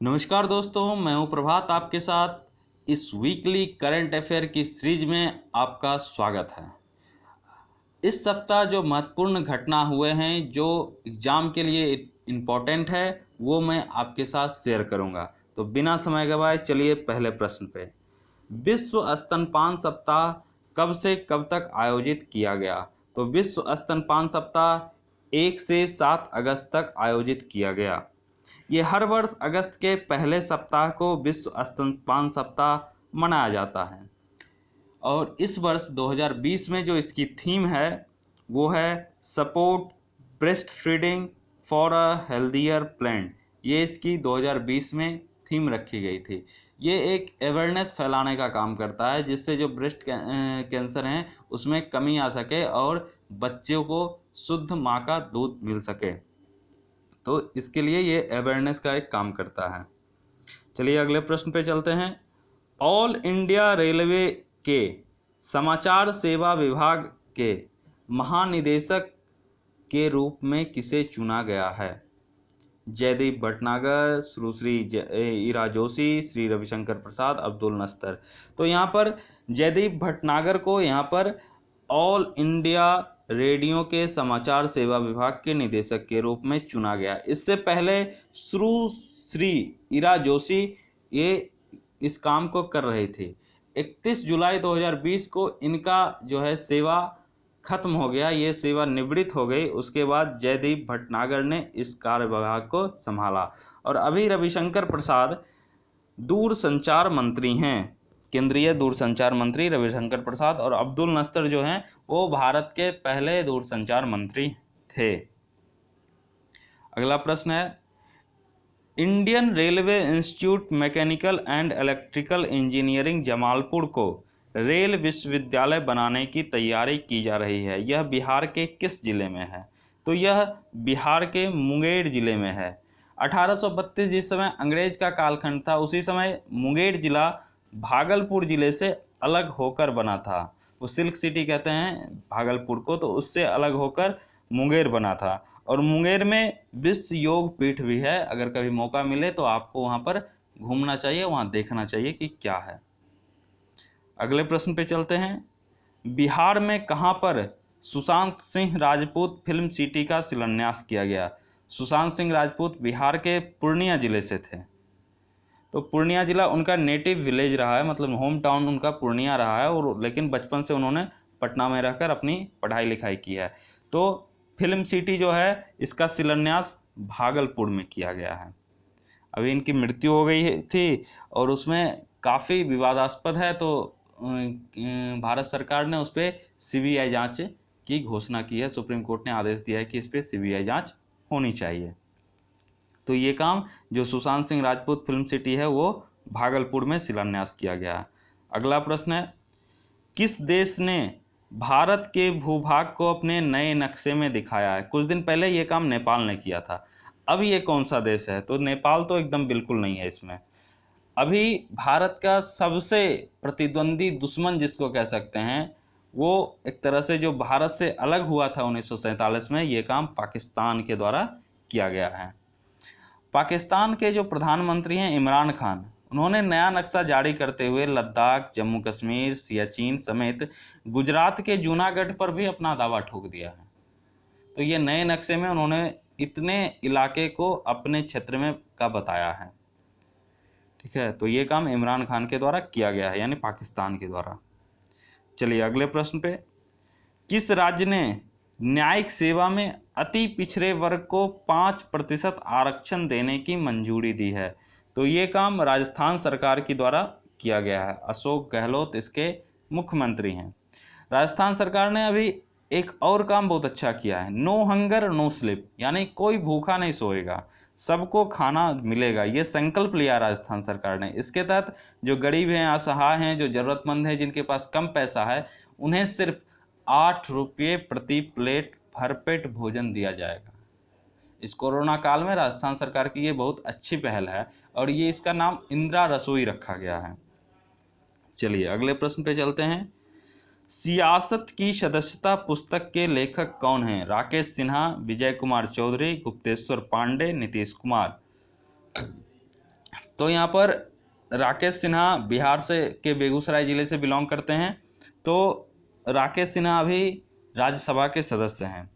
नमस्कार दोस्तों, मैं हूं प्रभात आपके साथ। इस वीकली करंट अफेयर की सीरीज में आपका स्वागत है। इस सप्ताह जो महत्वपूर्ण घटना हुए हैं, जो एग्ज़ाम के लिए इम्पोर्टेंट है, वो मैं आपके साथ शेयर करूंगा। तो बिना समय गवाए चलिए पहले प्रश्न पे। विश्व स्तनपान सप्ताह कब से कब तक आयोजित किया गया? तो विश्व स्तनपान सप्ताह 1 से 7 अगस्त तक आयोजित किया गया। ये हर वर्ष अगस्त के पहले सप्ताह को विश्व स्तनपान सप्ताह मनाया जाता है। और इस वर्ष 2020 में जो इसकी थीम है वो है support breast feeding for a healthier plaint. ये इसकी 2020 में थीम रखी गई थी। ये एक अवेयरनेस फैलाने का काम करता है, जिससे जो ब्रेस्ट कैंसर हैं उसमें कमी आ सके और बच्चों को शुद्ध माँ का दूध मिल सके। तो इसके लिए ये अवेयरनेस का एक काम करता है। चलिए अगले प्रश्न पे चलते हैं। ऑल इंडिया रेलवे के समाचार सेवा विभाग के महानिदेशक के रूप में किसे चुना गया है? जयदीप भटनागर, सुश्री ईरा जोशी, श्री रविशंकर प्रसाद, अब्दुल नस्तर। तो यहाँ पर जयदीप भटनागर को यहाँ पर ऑल इंडिया रेडियो के समाचार सेवा विभाग के निदेशक के रूप में चुना गया। इससे पहले श्री ईरा जोशी ये इस काम को कर रहे थे। 31 जुलाई 2020 को इनका जो है सेवा खत्म हो गया, ये सेवा निवृत्त हो गई। उसके बाद जयदीप भटनागर ने इस कार्यविभाग को संभाला और अभी रविशंकर प्रसाद दूरसंचार मंत्री हैं। केंद्रीय दूरसंचार मंत्री रविशंकर प्रसाद और अब्दुल नस्तर जो हैं वो भारत के पहले दूरसंचार मंत्री थे। अगला प्रश्न है, Indian railway institute mechanical and electrical engineering Jamalpur को रेल विश्वविद्यालय बनाने की तैयारी की जा रही है। यह बिहार के किस जिले में है? तो यह बिहार के मुंगेर जिले में है। 1832 जिस समय अंग्रेज का कालखंड था, उसी समय मुंगेर जिला भागलपुर जिले से अलग होकर बना था। वो सिल्क सिटी कहते हैं भागलपुर को, तो उससे अलग होकर मुंगेर बना था। और मुंगेर में विश्व योग पीठ भी है। अगर कभी मौका मिले तो आपको वहाँ पर घूमना चाहिए, वहाँ देखना चाहिए कि क्या है। अगले प्रश्न पे चलते हैं। बिहार में कहाँ पर सुशांत सिंह राजपूत फिल्म सिटी का शिलान्यास किया गया? सुशांत सिंह राजपूत बिहार के पूर्णिया जिले से थे। तो पूर्णिया जिला उनका नेटिव विलेज रहा है, मतलब होम टाउन उनका पूर्णिया रहा है, और लेकिन बचपन से उन्होंने पटना में रहकर अपनी पढ़ाई लिखाई की है। तो फिल्म सिटी जो है इसका शिलान्यास भागलपुर में किया गया है। अभी इनकी मृत्यु हो गई थी और उसमें काफ़ी विवादास्पद है, तो भारत सरकार ने उस पर सीबीआई जांच की घोषणा की है। सुप्रीम कोर्ट ने आदेश दिया है कि इस पर सीबीआई जांच होनी चाहिए। तो ये काम जो सुशांत सिंह राजपूत फिल्म सिटी है वो भागलपुर में शिलान्यास किया गया है। अगला प्रश्न है, किस देश ने भारत के भूभाग को अपने नए नक्शे में दिखाया है? कुछ दिन पहले ये काम नेपाल ने किया था। अब ये कौन सा देश है? तो नेपाल तो एकदम बिल्कुल नहीं है इसमें। अभी भारत का सबसे प्रतिद्वंदी दुश्मन जिसको कह सकते हैं, वो एक तरह से जो भारत से अलग हुआ था 1947 में, ये काम पाकिस्तान के द्वारा किया गया है। पाकिस्तान के जो प्रधानमंत्री हैं इमरान खान, उन्होंने नया नक्शा जारी करते हुए लद्दाख, जम्मू कश्मीर, सियाचिन समेत गुजरात के जूनागढ़ पर भी अपना दावा ठोक दिया है। तो ये नए नक्शे में उन्होंने इतने इलाके को अपने क्षेत्र में का बताया है। ठीक है, तो ये काम इमरान खान के द्वारा किया गया है, यानी पाकिस्तान के द्वारा। चलिए अगले प्रश्न पे, किस राज्य ने न्यायिक सेवा में अति पिछड़े वर्ग को 5% आरक्षण देने की मंजूरी दी है? तो ये काम राजस्थान सरकार के द्वारा किया गया है। अशोक गहलोत इसके मुख्यमंत्री हैं। राजस्थान सरकार ने अभी एक और काम बहुत अच्छा किया है, नो हंगर नो स्लीप, यानी कोई भूखा नहीं सोएगा, सबको खाना मिलेगा। ये संकल्प लिया राजस्थान सरकार ने। इसके तहत जो गरीब हैं, असहाय हैं, जो जरूरतमंद हैं, जिनके पास कम पैसा है, उन्हें सिर्फ 8 रुपये प्रति प्लेट भरपेट भोजन दिया जाएगा। इस कोरोना काल में राजस्थान सरकार की ये बहुत अच्छी पहल है और ये इसका नाम इंदिरा रसोई रखा गया है। चलिए अगले प्रश्न पे चलते हैं। सियासत की सदस्यता पुस्तक के लेखक कौन हैं? राकेश सिन्हा, विजय कुमार चौधरी, गुप्तेश्वर पांडे, नीतीश कुमार। तो यहाँ पर राकेश सिन्हा बिहार से के बेगूसराय ज़िले से बिलोंग करते हैं। तो राकेश सिन्हा अभी राज्यसभा के सदस्य हैं।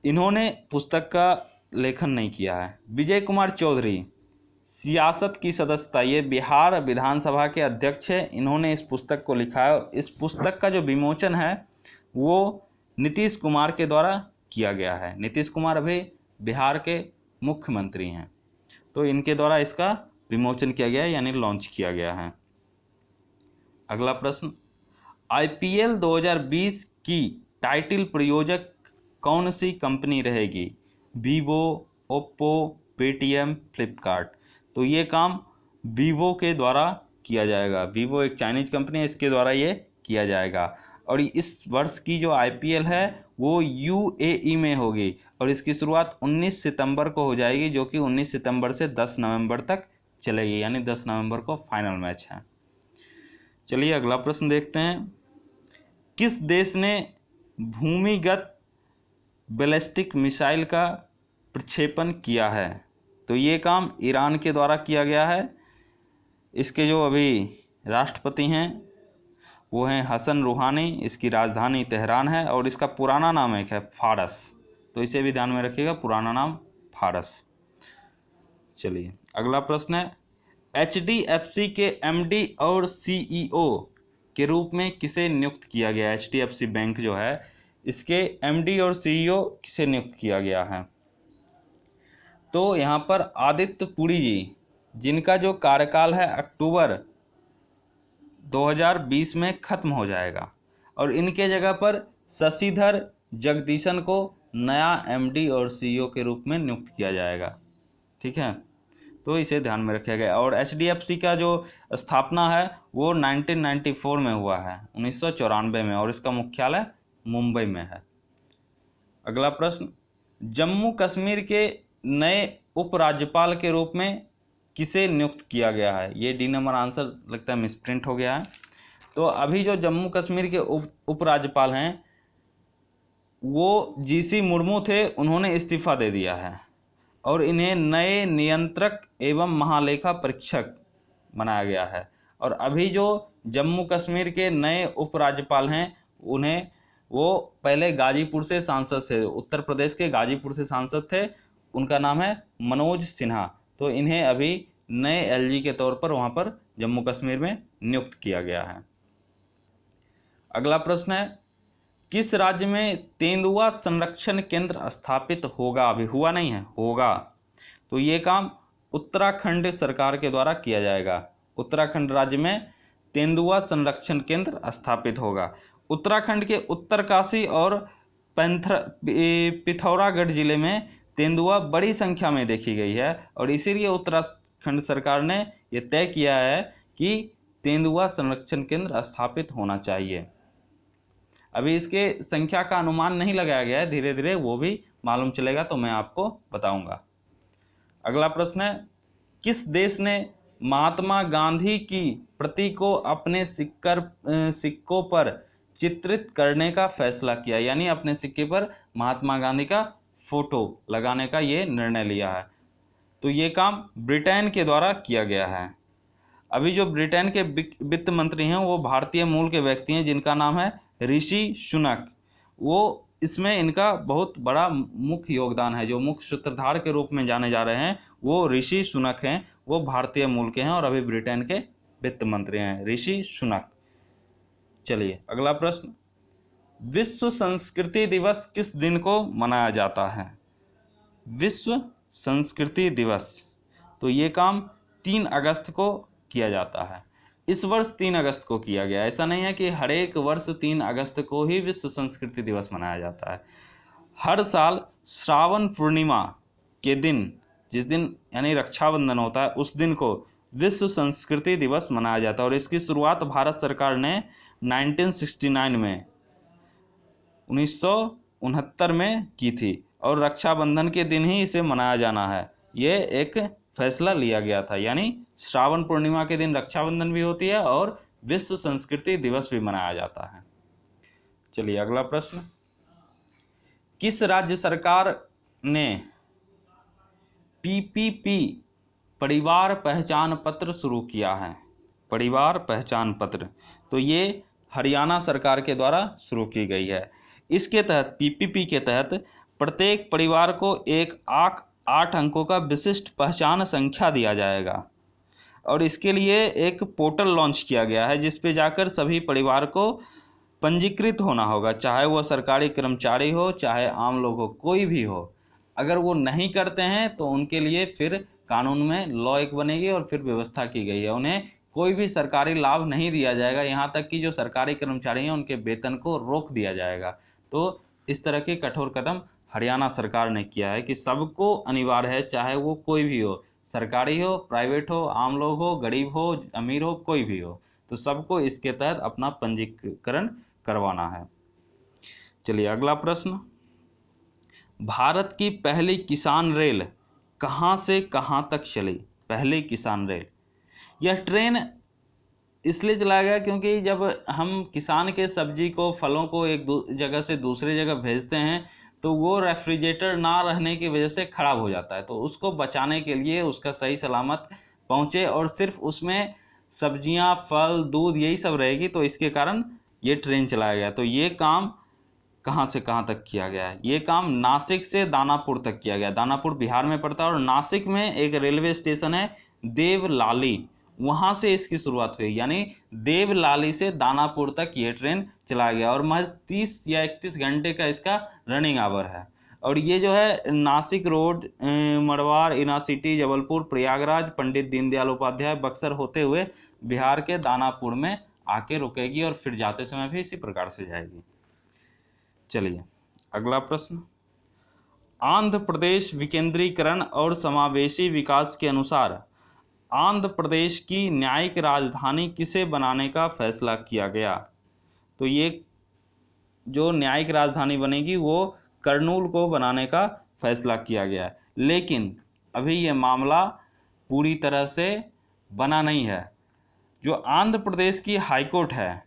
इन्होंने पुस्तक का लेखन नहीं किया है। विजय कुमार चौधरी, सियासत की सदस्यता, ये बिहार विधानसभा के अध्यक्ष हैं। इन्होंने इस पुस्तक को लिखा है। इस पुस्तक का जो विमोचन है वो नीतीश कुमार के द्वारा किया गया है। नीतीश कुमार अभी बिहार के मुख्यमंत्री हैं, तो इनके द्वारा इसका विमोचन किया गया है, यानी लॉन्च किया गया है। अगला प्रश्न, IPL 2020 की टाइटल प्रायोजक कौन सी कंपनी रहेगी? Vivo, Oppo, Paytm, Flipkart. तो ये काम वीवो के द्वारा किया जाएगा। वीवो एक चाइनीज कंपनी है, इसके द्वारा ये किया जाएगा। और इस वर्ष की जो IPL है वो UAE में होगी और इसकी शुरुआत 19 सितंबर को हो जाएगी, जो कि 19 सितंबर से 10 नवंबर तक चलेगी, यानी 10 नवंबर को फाइनल मैच है। चलिए अगला प्रश्न देखते हैं। किस देश ने भूमिगत बैलिस्टिक मिसाइल का प्रक्षेपण किया है? तो ये काम ईरान के द्वारा किया गया है। इसके जो अभी राष्ट्रपति हैं वो हैं हसन रूहानी। इसकी राजधानी तेहरान है और इसका पुराना नाम एक है फारस, तो इसे भी ध्यान में रखिएगा, पुराना नाम फारस। चलिए अगला प्रश्न है, HDFC के MD और CEO के रूप में किसे नियुक्त किया गया? HDFC बैंक जो है इसके MD और CEO किसे नियुक्त किया गया है? तो यहाँ पर आदित्य पुरी जी, जिनका जो कार्यकाल है अक्टूबर 2020 में खत्म हो जाएगा, और इनके जगह पर शशिधर जगदीशन को नया MD और CEO के रूप में नियुक्त किया जाएगा। ठीक है, तो इसे ध्यान में रखा गया। और HDFC का जो स्थापना है वो 1994 में हुआ है, 1994 में, और इसका मुख्यालय मुंबई में है। अगला प्रश्न, जम्मू कश्मीर के नए उपराज्यपाल के रूप में किसे नियुक्त किया गया है? ये D नंबर आंसर लगता है मिसप्रिंट हो गया है। तो अभी जो जम्मू कश्मीर के उपराज्यपाल हैं वो GC मुर्मू थे, उन्होंने इस्तीफा दे दिया है और इन्हें नए नियंत्रक एवं महालेखा परीक्षक बनाया गया है। और अभी जो जम्मू कश्मीर के नए उपराज्यपाल हैं उन्हें, वो पहले गाजीपुर से सांसद थे, उत्तर प्रदेश के गाजीपुर से सांसद थे, उनका नाम है मनोज सिन्हा। तो इन्हें अभी नए LG के तौर पर वहाँ पर जम्मू कश्मीर में नियुक्त किया गया है। अगला प्रश्न है, किस राज्य में तेंदुआ संरक्षण केंद्र स्थापित होगा? अभी हुआ नहीं है, होगा। तो ये काम उत्तराखंड सरकार के द्वारा किया जाएगा। उत्तराखंड राज्य में तेंदुआ संरक्षण केंद्र स्थापित होगा। उत्तराखंड के उत्तरकाशी और पिथौरागढ़ जिले में तेंदुआ बड़ी संख्या में देखी गई है और इसीलिए उत्तराखंड सरकार ने यह तय किया है कि तेंदुआ संरक्षण केंद्र स्थापित होना चाहिए। अभी इसके संख्या का अनुमान नहीं लगाया गया है, धीरे धीरे वो भी मालूम चलेगा तो मैं आपको बताऊंगा। अगला प्रश्न है, किस देश ने महात्मा गांधी की प्रति को अपने सिक्कों पर चित्रित करने का फैसला किया? यानी अपने सिक्के पर महात्मा गांधी का फोटो लगाने का ये निर्णय लिया है। तो ये काम ब्रिटेन के द्वारा किया गया है। अभी जो ब्रिटेन के वित्त मंत्री हैं वो भारतीय मूल के व्यक्ति हैं जिनका नाम है ऋषि सुनक। वो इसमें इनका बहुत बड़ा मुख्य योगदान है। जो मुख्य सूत्रधार के रूप में जाने जा रहे हैं वो ऋषि सुनक हैं। वो भारतीय मूल के हैं और अभी ब्रिटेन के वित्त मंत्री हैं, ऋषि सुनक। चलिए अगला प्रश्न, विश्व संस्कृति दिवस किस दिन को मनाया जाता है? विश्व संस्कृति दिवस, तो ये काम 3 अगस्त को किया जाता है। इस वर्ष 3 अगस्त को किया गया। ऐसा नहीं है कि हर एक वर्ष 3 अगस्त को ही विश्व संस्कृति दिवस मनाया जाता है। हर साल श्रावण पूर्णिमा के दिन, जिस दिन यानी रक्षाबंधन होता है, उस दिन को विश्व संस्कृति दिवस मनाया जाता है। और इसकी शुरुआत भारत सरकार ने 1969 में 1969 में की थी और रक्षाबंधन के दिन ही इसे मनाया जाना है, ये एक फैसला लिया गया था। यानी श्रावण पूर्णिमा के दिन रक्षाबंधन भी होती है और विश्व संस्कृति दिवस भी मनाया जाता है। चलिए अगला प्रश्न, किस राज्य सरकार ने PPP परिवार पहचान पत्र शुरू किया है? परिवार पहचान पत्र, तो ये हरियाणा सरकार के द्वारा शुरू की गई है। इसके तहत पीपीपी के तहत प्रत्येक परिवार को एक 8 अंकों का विशिष्ट पहचान संख्या दिया जाएगा और इसके लिए एक पोर्टल लॉन्च किया गया है जिस पे जाकर सभी परिवार को पंजीकृत होना होगा, चाहे वह सरकारी कर्मचारी हो चाहे आम लोग हो, कोई भी हो। अगर वो नहीं करते हैं तो उनके लिए फिर कानून में लॉ एक बनेगी और फिर व्यवस्था की गई है, उन्हें कोई भी सरकारी लाभ नहीं दिया जाएगा, यहाँ तक कि जो सरकारी कर्मचारी हैं उनके वेतन को रोक दिया जाएगा। तो इस तरह के कठोर कदम हरियाणा सरकार ने किया है कि सबको अनिवार्य है, चाहे वो कोई भी हो, सरकारी हो, प्राइवेट हो, आम लोग हो, गरीब हो, अमीर हो, कोई भी हो, तो सबको इसके तहत अपना पंजीकरण करवाना है। चलिए अगला प्रश्न, भारत की पहली किसान रेल कहाँ से कहाँ तक चली? पहली किसान रेल, यह ट्रेन इसलिए चलाया गया क्योंकि जब हम किसान के सब्जी को, फलों को एक जगह से दूसरी जगह भेजते हैं तो वो रेफ्रिजरेटर ना रहने की वजह से ख़राब हो जाता है, तो उसको बचाने के लिए उसका सही सलामत पहुँचे और सिर्फ उसमें सब्जियां, फल, दूध यही सब रहेगी, तो इसके कारण ये ट्रेन चलाया गया। तो ये काम कहाँ से कहाँ तक किया गया है? ये काम नासिक से दानापुर तक किया गया। दानापुर बिहार में पड़ता है और नासिक में एक रेलवे स्टेशन है देवलाली, वहाँ से इसकी शुरुआत हुई, यानी देवलाली से दानापुर तक ये ट्रेन चलाया गया और महज 30 या 31 घंटे का इसका रनिंग आवर है। और ये जो है नासिक रोड, मड़वार, इनासिटी, जबलपुर, प्रयागराज, पंडित दीनदयाल उपाध्याय, बक्सर होते हुए बिहार के दानापुर में आके रुकेगी और फिर जाते समय भी इसी प्रकार से जाएगी। चलिए अगला प्रश्न, आंध्र प्रदेश विकेंद्रीकरण और समावेशी विकास के अनुसार आंध्र प्रदेश की न्यायिक राजधानी किसे बनाने का फैसला किया गया? तो ये जो न्यायिक राजधानी बनेगी वो कर्नूल को बनाने का फैसला किया गया है, लेकिन अभी ये मामला पूरी तरह से बना नहीं है। जो आंध्र प्रदेश की हाईकोर्ट है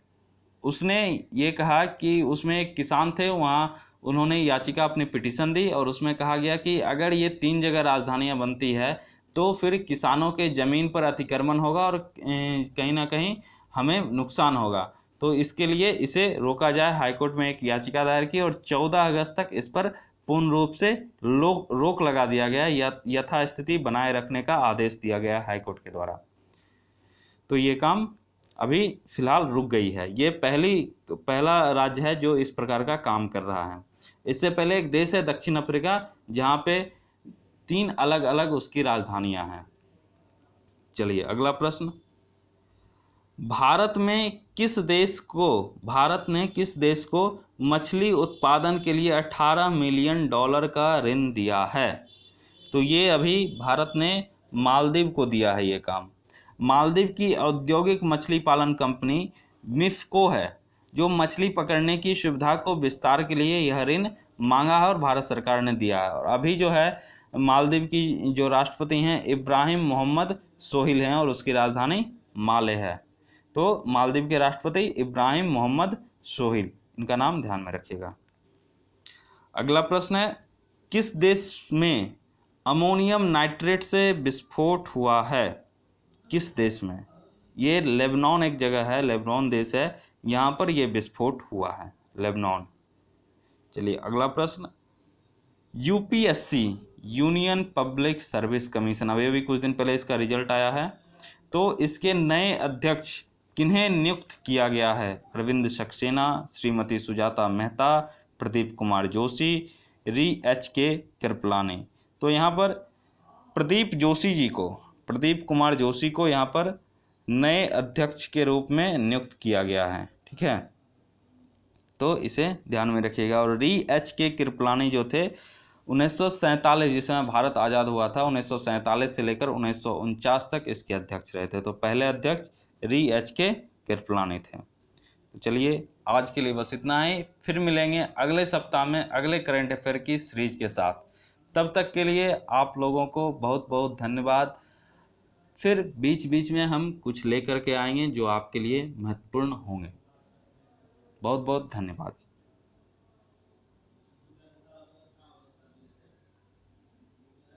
उसने ये कहा कि उसमें एक किसान थे, वहाँ उन्होंने याचिका अपनी पिटीशन दी और उसमें कहा गया कि अगर ये 3 जगह राजधानियाँ बनती है तो फिर किसानों के ज़मीन पर अतिक्रमण होगा और कहीं ना कहीं हमें नुकसान होगा, तो इसके लिए इसे रोका जाए। हाईकोर्ट में एक याचिका दायर की और 14 अगस्त तक इस पर पूर्ण रूप से रोक लगा दिया गया, यथास्थिति बनाए रखने का आदेश दिया गया हाईकोर्ट के द्वारा। तो ये काम अभी फिलहाल रुक गई है। ये पहला राज्य है जो इस प्रकार का काम कर रहा है। इससे पहले एक देश है दक्षिण अफ्रीका, जहाँ पे 3 अलग अलग उसकी राजधानियां हैं। चलिए अगला प्रश्न, भारत ने किस देश को मछली उत्पादन के लिए $18 मिलियन का ऋण दिया है? तो ये अभी भारत ने मालदीव को दिया है ये काम। मालदीव की औद्योगिक मछली पालन कंपनी मिफ्को है जो मछली पकड़ने की सुविधा को विस्तार के लिए यह ऋण मांगा है और भारत सरकार ने दिया है। और अभी जो है मालदीव की जो राष्ट्रपति हैं इब्राहिम मोहम्मद सोहिल हैं और उसकी राजधानी माले है। तो मालदीव के राष्ट्रपति इब्राहिम मोहम्मद सोहिल, इनका नाम ध्यान में रखिएगा। अगला प्रश्न है, किस देश में अमोनियम नाइट्रेट से विस्फोट हुआ है? किस देश में? ये लेबनान एक जगह है, लेबनान देश है, यहाँ पर ये विस्फोट हुआ है, लेबनान। चलिए अगला प्रश्न, UPSC union public service commission, अभी कुछ दिन पहले इसका रिजल्ट आया है, तो इसके नए अध्यक्ष किन्हें नियुक्त किया गया है? अरविंद सक्सेना, श्रीमती सुजाता मेहता, प्रदीप कुमार जोशी, री.एच.के. कृपलानी। तो यहाँ पर प्रदीप कुमार जोशी को यहाँ पर नए अध्यक्ष के रूप में नियुक्त किया गया है, ठीक है, तो इसे ध्यान में रखिएगा। और री.एच.के. कृपलानी जो थे 1947 जिस समय भारत आज़ाद हुआ था 1947 से लेकर 1949 तक इसके अध्यक्ष रहे थे। तो पहले अध्यक्ष री.एच.के. कृपलानी थे। तो चलिए आज के लिए बस इतना ही, फिर मिलेंगे अगले सप्ताह में अगले करंट अफेयर की सीरीज के साथ। तब तक के लिए आप लोगों को बहुत बहुत धन्यवाद। फिर बीच बीच में हम कुछ लेकर के आएंगे जो आपके लिए महत्वपूर्ण होंगे। बहुत बहुत धन्यवाद।